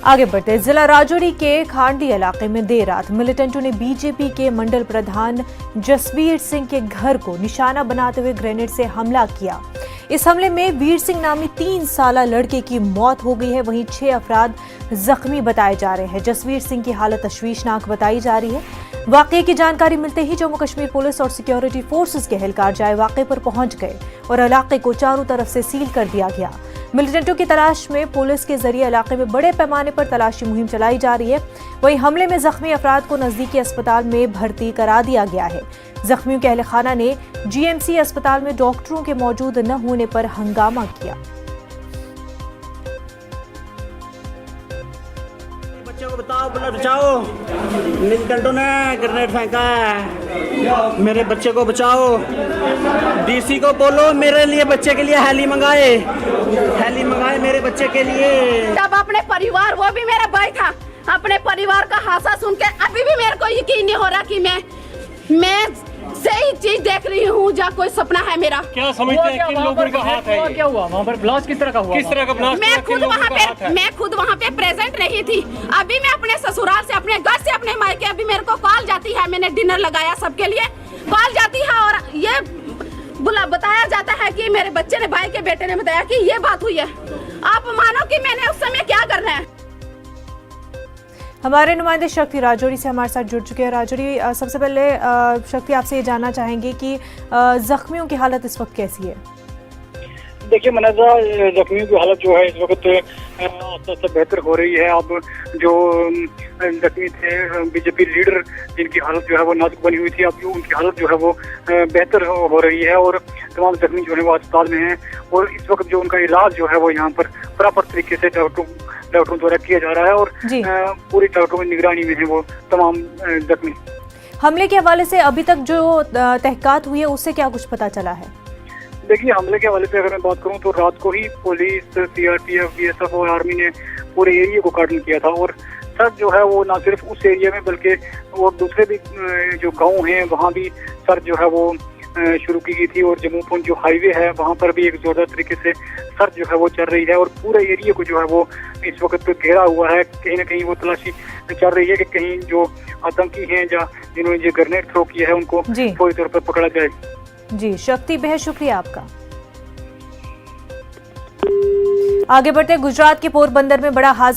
आगे बढ़ते जिला राजौरी के खांडी इलाके में देर रात मिलिटेंटों ने बीजेपी के मंडल प्रधान जसवीर सिंह के घर को निशाना बनाते हुए ग्रेनेड से हमला किया। इस हमले में वीर सिंह नामी 3 साला लड़के की मौत हो गई है, वहीं 6 अफराद जख्मी बताए जा रहे हैं। जसवीर सिंह की हालत तशवीशनाक बताई जा रही है। वाकये की जानकारी मिलते ही जम्मू कश्मीर पुलिस और सिक्योरिटी फोर्सेस के एहलकार जाए वाकये पर पहुंच गए और इलाके को चारों तरफ से सील कर दिया गया। मिलिटेंटों की तलाश में पुलिस के जरिए इलाके में बड़े पैमाने पर तलाशी मुहिम चलाई जा रही है। वहीं हमले में जख्मी अफराद को नजदीकी अस्पताल में भर्ती करा दिया गया है। जख्मियों के अहल खाना ने जीएमसी अस्पताल में डॉक्टरों के मौजूद न होने पर हंगामा किया। बच्चों को बताओ, बचाओ, मिलिटेंटों ने ग्रेनेड फेंका है, मेरे बच्चे को बचाओ। डीसी को बोलो मेरे लिए, बच्चे के लिए हेली मंगाए मेरे बच्चे के लिए। जब अपने परिवार, वो भी मेरा भाई था, अपने परिवार का हादसा सुन के अभी भी मेरे को यकीन नहीं हो रहा कि मैं सही चीज देख रही हूँ या कोई सपना है मेरा। क्या समझते हैं किन लोगों का हाथ है? क्या हुआ वहाँ पर? ब्लास्ट किस तरह का हुआ? किस तरह का ब्लास्ट? मैं खुद वहाँ पे प्रेजेंट नहीं थी। अभी मैं अपने ससुराल से, अपने घर से, अपने मायके, अभी मेरे को कॉल जाती है, मैंने डिनर लगाया सबके लिए, कॉल जाती है और ये बताया जाता है कि मेरे बच्चे ने, भाई के बेटे ने बताया कि ये बात हुई है। आप मानो कि मैंने उस समय क्या करना है। हमारे नुमाइंदे शक्ति राजौरी से हमारे साथ जुड़ चुके हैं। राजौरी, सबसे पहले शक्ति आपसे ये जानना चाहेंगे कि जख्मियों की हालत इस वक्त कैसी है? देखिए मनाजा, जख्मियों की हालत जो है इस वक्त आस्ते आस्ते बेहतर हो रही है। अब जो जख्मी थे बीजेपी लीडर, जिनकी हालत जो है वो नाजुक बनी हुई थी, अब उनकी हालत जो है वो बेहतर हो रही है और तमाम जख्मी जो है वो अस्पताल में हैं और इस वक्त जो उनका इलाज जो है वो यहाँ पर प्रॉपर तरीके से डॉक्टरों द्वारा किया जा रहा है और पूरी डॉक्टरों की निगरानी में है वो तमाम जख्मी। हमले के हवाले से अभी तक जो तहकीकात हुई है उससे क्या कुछ पता चला है? देखिए, हमले के हवाले से अगर मैं बात करूं तो रात को ही पुलिस, सीआरपीएफ, बीएसएफ और आर्मी ने पूरे एरिया को कार्डन किया था और सर्च जो है वो ना सिर्फ उस एरिया में बल्कि वो दूसरे भी जो गांव हैं वहां भी सर्च जो है वो शुरू की गई थी और जम्मू पुंछ जो हाईवे है वहां पर भी एक जोरदार तरीके से सर्च जो है वो चल रही है और पूरे एरिया को जो है वो इस वक्त घेरा हुआ है। कहीं ना कहीं वो तलाशी चल रही है कि कहीं जो आतंकी हैं या जिन्होंने जो ग्रेनेड थ्रो किया है उनको पूरी तौर पर पकड़ा जाए। जी शक्ति, बेहद शुक्रिया आपका। आगे बढ़ते गुजरात के पोरबंदर में बड़ा हादसा